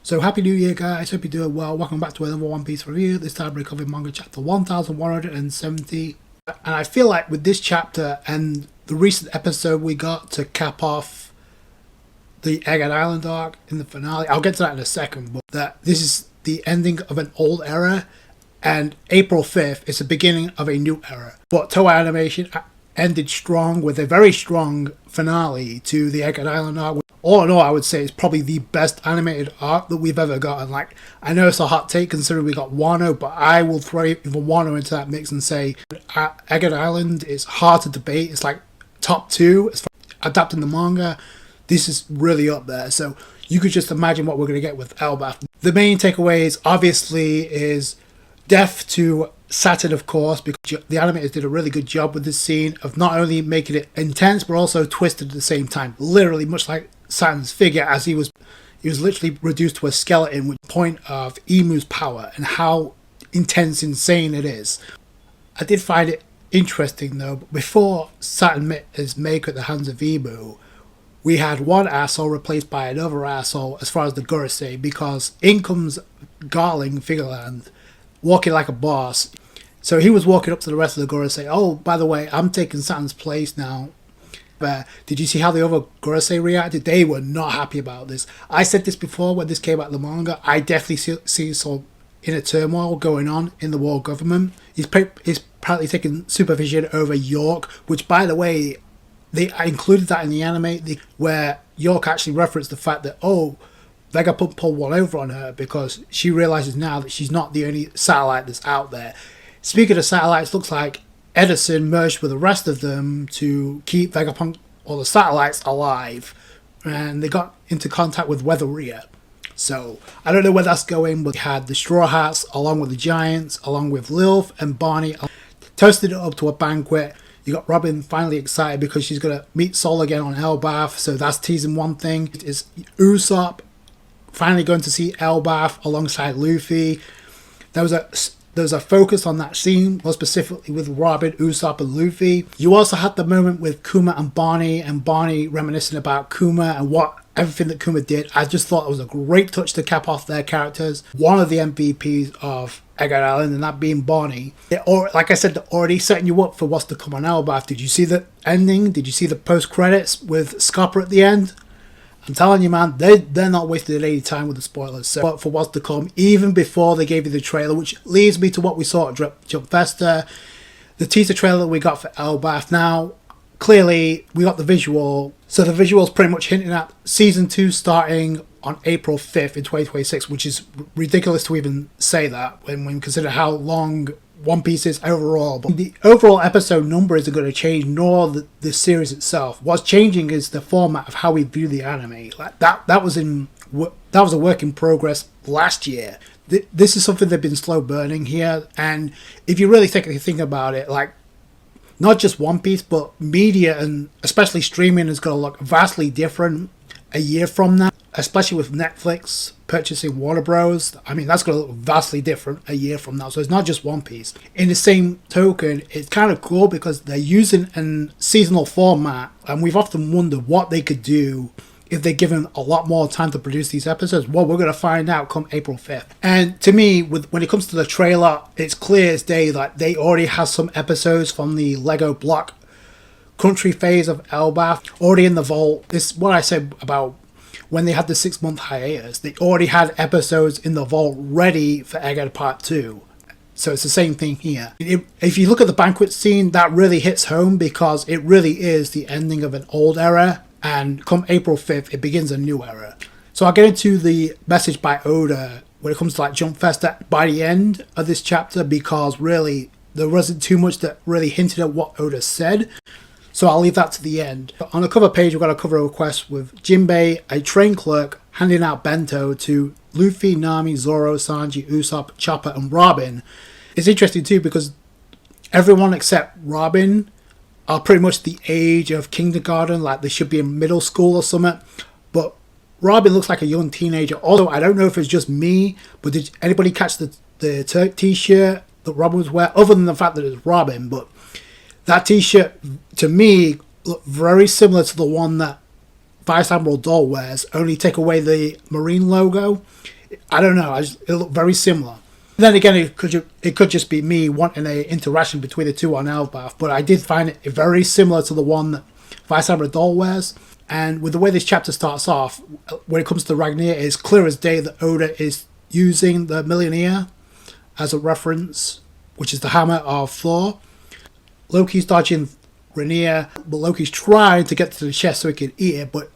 So happy new year guys, hope you're doing well. Welcome back to another One Piece review. This time we're covering manga chapter 1170. And I feel like with this chapter and the recent episode we got to cap off the Egghead Island arc in the finale, I'll get to that in a second, but that this is the ending of an old era and April 5th is the beginning of a new era. But Toei Animation ended strong with a very strong finale to the Egghead Island arc. All in all, I would say it's probably the best animated arc that we've ever gotten. Like, I know it's a hot take considering we got Wano, but I will throw even Wano into that mix and say Egghead Island is hard to debate. It's like top 2 as far as adapting the manga. This is really up there. So you could just imagine what we're going to get with Elbaf. The main takeaways, obviously, is death to Saturn, of course, because the animators did a really good job with this scene of not only making it intense, but also twisted at the same time. Literally, much like Saturn's figure, as he was literally reduced to a skeleton, with the point of Emu's power and how intense, insane it is. I did find it interesting though, before Saturn met his maker at the hands of Emu, we had one asshole replaced by another asshole as far as the Gorosei, because in comes Garling Figureland, walking like a boss. So he was walking up to the rest of the Gorosei. Oh, by the way, I'm taking Saturn's place now. Did you see how the other Gorosei reacted? They were not happy about this. I said this before when this came out in the manga. I definitely see some inner turmoil going on in the world government. He's apparently taking supervision over York, which, by the way, I included that in the anime, where York actually referenced the fact that, Vegapunk pulled one over on her because she realizes now that she's not the only satellite that's out there. Speaking of satellites, looks like Edison merged with the rest of them to keep Vegapunk or the satellites alive, and they got into contact with Weatheria. So I don't know where that's going, but we had the Straw Hats along with the Giants, along with Lilith and Barney, toasted it up to a banquet. You got Robin finally excited because she's going to meet Sol again on Elbaf, so that's teasing one thing. Is Usopp finally going to see Elbaf alongside Luffy. There was a focus on that scene, more specifically with Robin, Usopp, and Luffy. You also had the moment with Kuma and Barney reminiscing about Kuma and everything that Kuma did. I just thought it was a great touch to cap off their characters. One of the MVPs of Egghead Island, and that being Barney. Like I said, they're already setting you up for what's to come on Elbaf. Did you see the ending? Did you see the post-credits with Scopper at the end? I'm telling you, man, they're not wasting any time with the spoilers. So for what's to come, even before they gave you the trailer, which leads me to what we saw at Jumpfesta, the teaser trailer we got for Elbaf. Now, clearly, we got the visual. So the visual's pretty much hinting at Season 2 starting on April 5th in 2026, which is ridiculous to even say that when we consider how long One Piece is overall. But the overall episode number isn't going to change, nor the series itself. What's changing is the format of how we view the anime. Like that was a work in progress last year. This is something they've been slow burning here, and if you really think about it, like not just One Piece, but media and especially streaming is going to look vastly different a year from now, especially with Netflix purchasing Warner Bros. I mean, that's going to look vastly different a year from now. So it's not just One Piece. In the same token, it's kind of cool because they're using a seasonal format, and we've often wondered what they could do if they're given a lot more time to produce these episodes. Well, we're going to find out come April 5th. And to me, when it comes to the trailer, it's clear as day that they already have some episodes from the Lego block country phase of Elbaf already in the vault. This is what I said about when they had the 6-month hiatus. They already had episodes in the vault ready for Egghead Part 2. So it's the same thing here. If you look at the banquet scene, that really hits home because it really is the ending of an old era, and come April 5th, it begins a new era. So I'll get into the message by Oda when it comes to like Jumpfesta by the end of this chapter, because really there wasn't too much that really hinted at what Oda said. So I'll leave that to the end. On the cover page, we've got a cover request with Jinbei, a train clerk, handing out bento to Luffy, Nami, Zoro, Sanji, Usopp, Chopper, and Robin. It's interesting too because everyone except Robin are pretty much the age of kindergarten, like they should be in middle school or something. But Robin looks like a young teenager. Also, I don't know if it's just me, but did anybody catch the t-shirt that Robin was wearing? Other than the fact that it's Robin, but that t-shirt, to me, looked very similar to the one that Vice Admiral Dole wears, only take away the Marine logo. I don't know. It looked very similar. Then again, it could just be me wanting an interaction between the two on Elbaf, but I did find it very similar to the one that Vice Admiral Doll wears. And with the way this chapter starts off, when it comes to Ragnir, it's clear as day that Oda is using the Millionaire as a reference, which is the hammer of Thor. Loki's dodging Rainier, but Loki's trying to get to the chest so he can eat it, but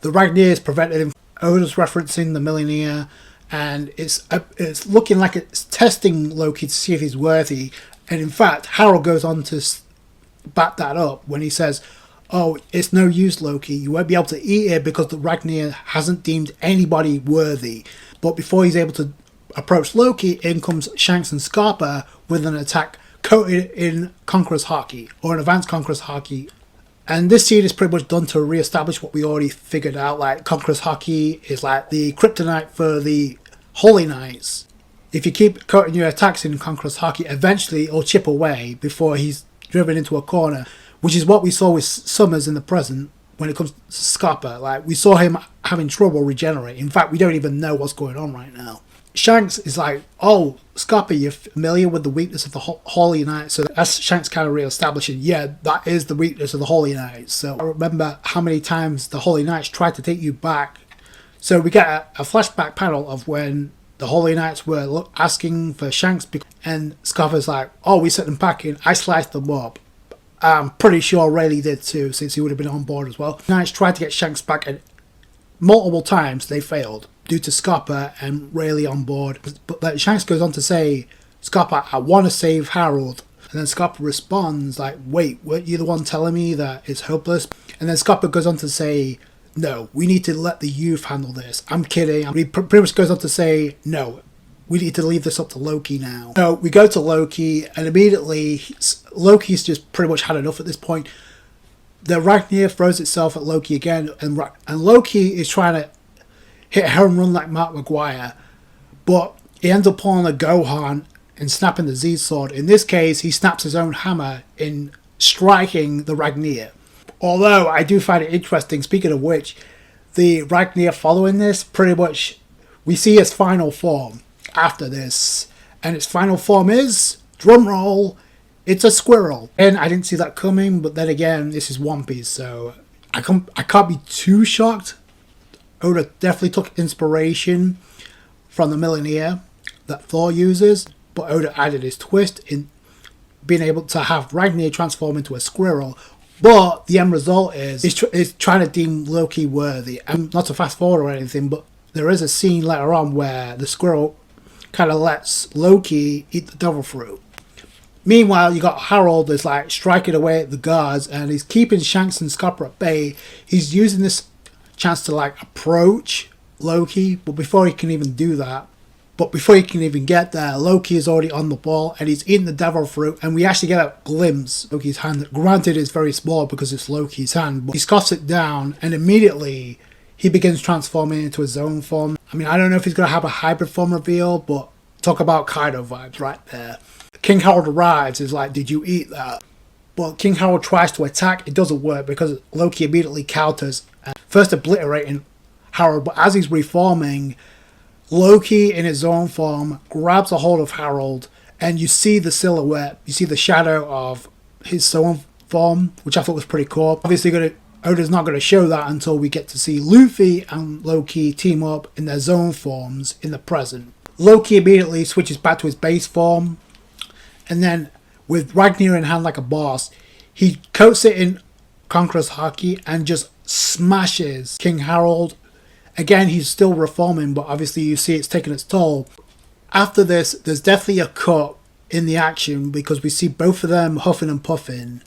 the Ragnir is preventing him. Oda's referencing the Millionaire, and it's looking like it's testing Loki to see if he's worthy. And in fact, Harold goes on to back that up when he says, "Oh, it's no use, Loki. You won't be able to eat it because the Ragnir hasn't deemed anybody worthy." But before he's able to approach Loki, in comes Shanks and Scarpa with an attack coated in Conqueror's Haki, or an advanced Conqueror's Haki. And this scene is pretty much done to re-establish what we already figured out. Like, Conqueror's Haki is like the kryptonite for the Holy Knights. If you keep coating your attacks in Conqueror's Haki, eventually it'll chip away before he's driven into a corner, which is what we saw with Summers in the present when it comes to Scarpa. Like, we saw him having trouble regenerating. In fact, we don't even know what's going on right now. Shanks is like, "Oh, Scarpa, you're familiar with the weakness of the Holy Knight." So that's Shanks kind of re-establishing, yeah, that is the weakness of the Holy Knights. So I remember how many times the Holy Knights tried to take you back. So we get a flashback panel of when the Holy Knights were asking for Shanks, and Scarpa's like, "Oh, we sent them packing. I sliced them up." I'm pretty sure Rayleigh did too, since he would have been on board as well. Knights tried to get Shanks back, and multiple times they failed due to Scarpa and Rayleigh on board. But then Shanks goes on to say, "Scarpa, I want to save Harold." And then Scarpa responds like, "Wait, weren't you the one telling me that it's hopeless?" And then Scarpa goes on to say, "No, we need to let the youth handle this." I'm kidding. He pretty much goes on to say, "No, we need to leave this up to Loki now." So we go to Loki, and immediately Loki's just pretty much had enough at this point. The Ragnir throws itself at Loki again, and Loki is trying to hit a home run like Mark McGuire, but he ends up pulling a Gohan and snapping the Z sword. In this case, he snaps his own hammer in striking the Ragnir. Although I do find it interesting, speaking of which, the Ragnir following this, pretty much we see its final form after this, and its final form is, drumroll, it's a squirrel. And I didn't see that coming, but then again, this is One Piece, so I can't be too shocked. Oda definitely took inspiration from the Millionaire that Thor uses, but Oda added his twist in being able to have Ragnir transform into a squirrel. But the end result is trying to deem Loki worthy. And not to fast forward or anything, but there is a scene later on where the squirrel kind of lets Loki eat the devil fruit. Meanwhile, you got Harold is like striking away at the guards, and he's keeping Shanks and Scarpa at bay. He's using this chance to like approach Loki, but before he can even do that, get there, Loki is already on the ball and he's eating the devil fruit, and we actually get a glimpse of Loki's hand. Granted, it's very small because it's Loki's hand, but he scoffs it down, and immediately he begins transforming into his own form. I mean, I don't know if he's going to have a hybrid form reveal, but talk about Kaido vibes right there. King Harold arrives, is like, "Did you eat that?" But King Harold tries to attack. It doesn't work because Loki immediately counters, first obliterating Harold, but as he's reforming, Loki in his own form grabs a hold of Harold, and you see the silhouette, you see the shadow of his own form, which I thought was pretty cool. Obviously, Oda's not going to show that until we get to see Luffy and Loki team up in their zone forms in the present. Loki immediately switches back to his base form, and then with Ragnir in hand like a boss, he coats it in Conqueror's Haki and just smashes King Harold. Again, he's still reforming, but obviously you see it's taking its toll. After this, there's definitely a cut in the action because we see both of them huffing and puffing,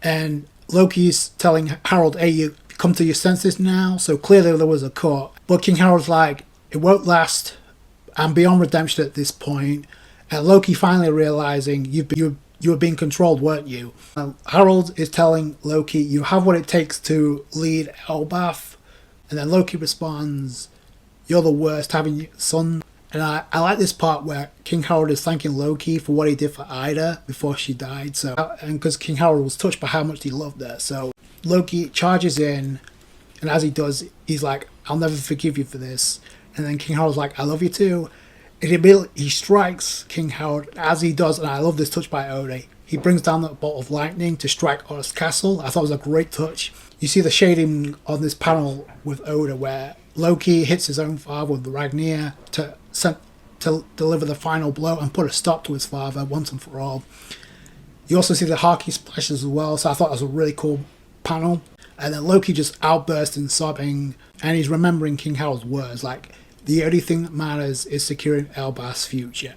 and Loki's telling Harold, "Hey, you come to your senses now." So clearly there was a cut, but King Harold's like, "It won't last. I'm beyond redemption at this point." And Loki finally realizing you were being controlled, weren't you? Harold is telling Loki, "You have what it takes to lead Elbaf." And then Loki responds, "You're the worst, having your son." And I like this part where King Harold is thanking Loki for what he did for Ida before she died. So, and because King Harold was touched by how much he loved her. So Loki charges in, and as he does, he's like, "I'll never forgive you for this." And then King Harold's like, I love you too. And immediately he strikes King Harold as he does, and I love this touch by Oda. He brings down that bolt of lightning to strike Oda's castle. I thought it was a great touch. You see the shading on this panel with Oda where Loki hits his own father with the Ragnir to deliver the final blow and put a stop to his father once and for all. You also see the Haki splashes as well, so I thought that was a really cool panel. And then Loki just outbursts in sobbing, and he's remembering King Harold's words, like, the only thing that matters is securing Elbaf's future,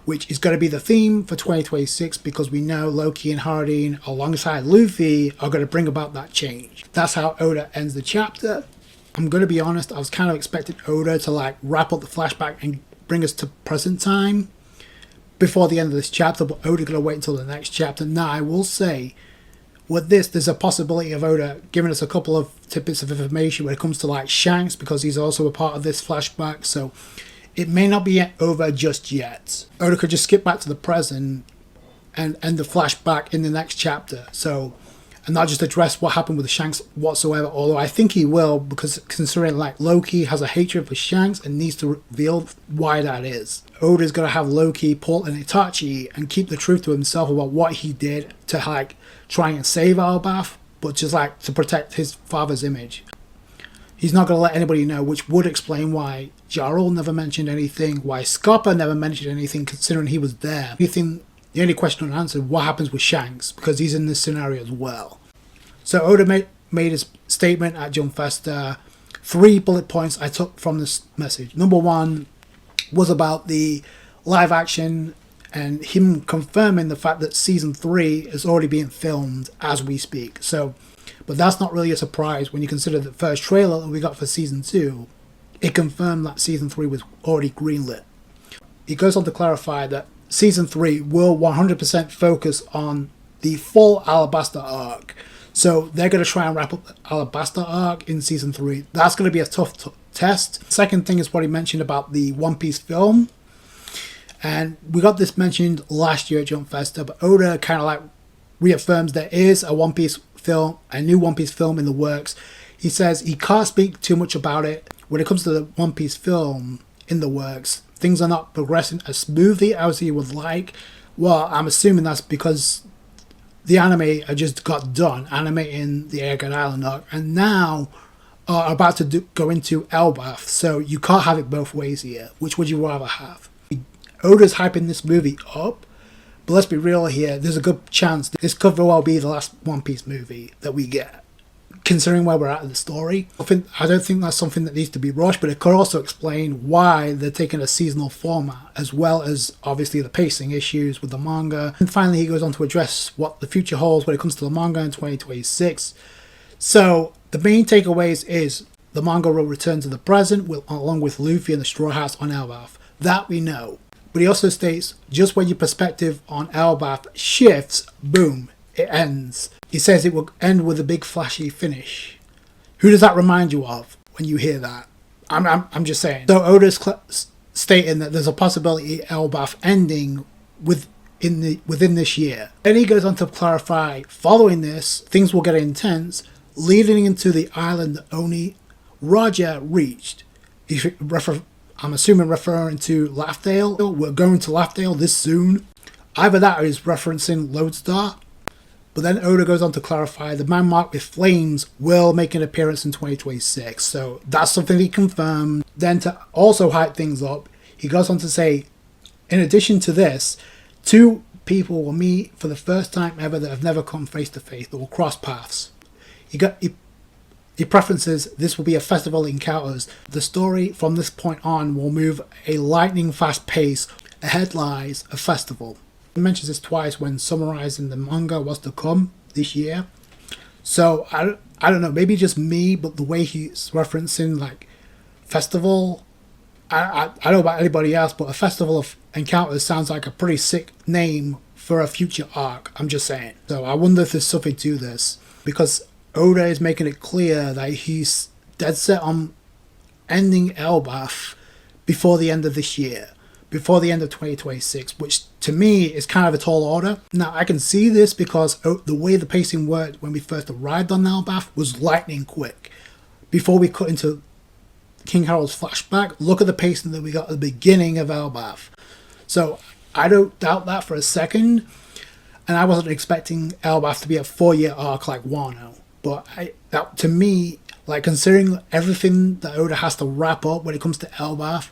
which is going to be the theme for 2026 because we know Loki and Hardin, alongside Luffy, are going to bring about that change. That's how Oda ends the chapter. I'm going to be honest, I was kind of expecting Oda to like wrap up the flashback and bring us to present time before the end of this chapter, but Oda going to wait until the next chapter. Now, I will say, with this, there's a possibility of Oda giving us a couple of tidbits of information when it comes to like Shanks, because he's also a part of this flashback, so it may not be over just yet. Oda could just skip back to the present and end the flashback in the next chapter, so, and not just address what happened with Shanks whatsoever, although I think he will, because considering like Loki has a hatred for Shanks and needs to reveal why that is. Oda's going to have Loki pull an Itachi and keep the truth to himself about what he did to like try and save Elbaf, but just like to protect his father's image. He's not going to let anybody know, which would explain why Jarl never mentioned anything, why Scopper never mentioned anything considering he was there. The only question unanswered, what happens with Shanks, because he's in this scenario as well. So Oda made his statement at Jumpfesta. 3 bullet points I took from this message. Number 1 was about the live action and him confirming the fact that season 3 is already being filmed as we speak. So, but that's not really a surprise when you consider the first trailer that we got for season 2. It confirmed that season 3 was already greenlit. He goes on to clarify that season 3 will 100% focus on the full Alabasta arc. So they're going to try and wrap up the Alabasta arc in season 3. That's going to be a tough test. Second thing is what he mentioned about the One Piece film. And we got this mentioned last year at Jumpfesta, but Oda kind of like reaffirms there is a One Piece film, a new One Piece film in the works. He says he can't speak too much about it. When it comes to the One Piece film in the works, things are not progressing as smoothly as he would like. Well, I'm assuming that's because the anime just got done animating the Egghead Island arc, and now are about to go into Elbaf. So you can't have it both ways here. Which would you rather have? Oda's hyping this movie up, but let's be real here, there's a good chance this could very well be the last One Piece movie that we get, considering where we're at in the story. I don't think that's something that needs to be rushed, but it could also explain why they're taking a seasonal format, as well as obviously the pacing issues with the manga. And finally, he goes on to address what the future holds when it comes to the manga in 2026. So the main takeaways is the manga will return to the present along with Luffy and the Straw Hats on Elbaf. That we know. But he also states, just when your perspective on Elbaf shifts, boom, it ends. He says it will end with a big flashy finish. Who does that remind you of when you hear that? I'm just saying. So Oda's stating that there's a possibility Elbaf ending within this year. Then he goes on to clarify, following this, things will get intense, leading into the island that only Roger reached. I'm assuming referring to Laughdale. We're going to Laughdale this soon. Either that or he's referencing Lodestar. But then Oda goes on to clarify the man marked with flames will make an appearance in 2026. So that's something he confirmed. Then to also hype things up, he goes on to say, in addition to this, 2 people will meet for the first time ever that have never come face to face, that will cross paths. He preferences this will be a festival of encounters. The story from this point on will move a lightning fast pace. Ahead lies a festival. He mentions this twice when summarizing the manga what's to come this year. So I don't know, maybe just me, but the way he's referencing like festival, I don't know about anybody else, but a festival of encounters sounds like a pretty sick name for a future arc. I'm just saying. So I wonder if there's something to this, because Oda is making it clear that he's dead set on ending Elbaf before the end of this year, before the end of 2026, which to me is kind of a tall order. Now, I can see this because the way the pacing worked when we first arrived on Elbaf was lightning quick. Before we cut into King Harold's flashback, look at the pacing that we got at the beginning of Elbaf. So I don't doubt that for a second. And I wasn't expecting Elbaf to be a 4-year arc like Wano. But that, to me, like considering everything that Oda has to wrap up when it comes to Elbaf,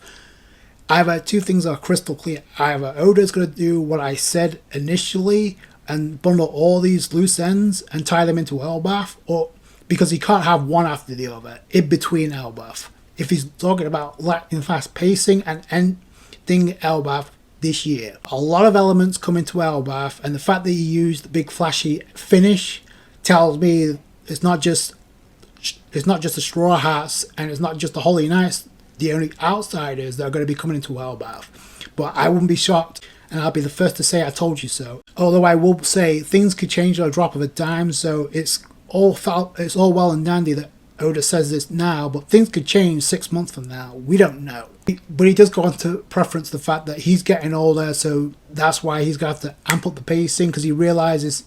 either two things are crystal clear. Either Oda's going to do what I said initially and bundle all these loose ends and tie them into Elbaf, or because he can't have one after the other in between Elbaf. If he's talking about lightning fast pacing and ending Elbaf this year, a lot of elements come into Elbaf, and the fact that he used the big flashy finish tells me it's not just the Straw Hats and it's not just the Holy Knights, the only outsiders that are going to be coming into Elbaf. But I wouldn't be shocked, and I'll be the first to say I told you so. Although I will say things could change at a drop of a dime, so it's all well and dandy that Oda says this now, but things could change 6 months from now. We don't know. But he does go on to preference the fact that he's getting older, so that's why he's going to have to amp up the pacing, because he realizes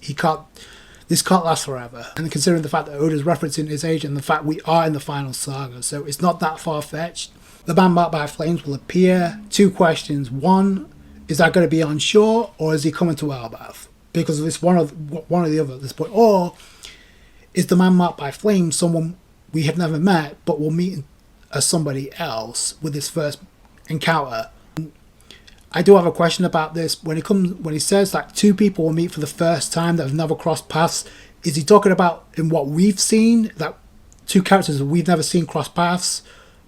this can't last forever. And considering the fact that Oda's referencing his age and the fact we are in the final saga, so it's not that far-fetched. The man marked by flames will appear. 2 questions. 1, is that going to be on shore, or is he coming to Elbaf? Because it's one or the other at this point. Or is the man marked by flames someone we have never met, but will meet as somebody else with this first encounter? I do have a question about this. When he says that 2 people will meet for the first time that have never crossed paths, is he talking about in what we've seen, that 2 characters that we've never seen cross paths,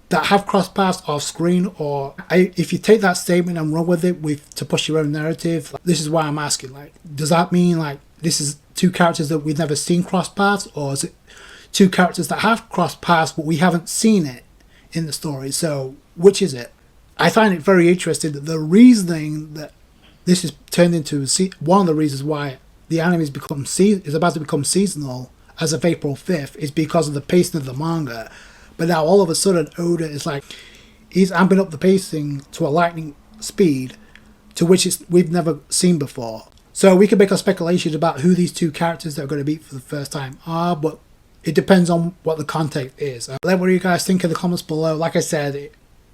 that have crossed paths off screen? Or if you take that statement and run with it to push your own narrative, this is why I'm asking, like, does that mean like this is 2 characters that we've never seen cross paths, or is it 2 characters that have crossed paths but we haven't seen it in the story? So which is it? I find it very interesting that the reasoning that this is turned into one of the reasons why the anime is about to become seasonal as of April 5th is because of the pacing of the manga. But now all of a sudden Oda is like, he's amping up the pacing to a lightning speed to which we've never seen before. So we can make our speculations about who these 2 characters that are going to meet for the first time are, but it depends on what the context is. Let what you guys think in the comments below. Like I said,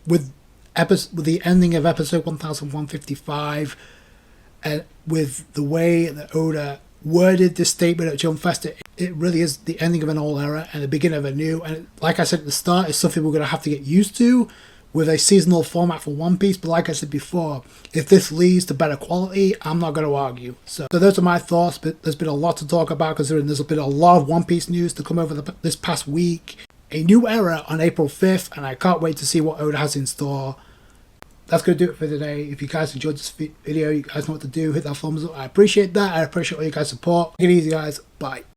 with the ending of episode 1155, and with the way that Oda worded this statement at Jumpfesta, it really is the ending of an old era and the beginning of a new. And like I said at the start, it's something we're going to have to get used to with a seasonal format for One Piece. But like I said before, if this leads to better quality, I'm not going to argue. So those are my thoughts, but there's been a lot to talk about considering there's been a lot of One Piece news to come over this past week. A new era on April 5th, and I can't wait to see what Oda has in store. That's going to do it for today. If you guys enjoyed this video, you guys know what to do. Hit that thumbs up. I appreciate that. I appreciate all you guys' support. Take it easy, guys. Bye.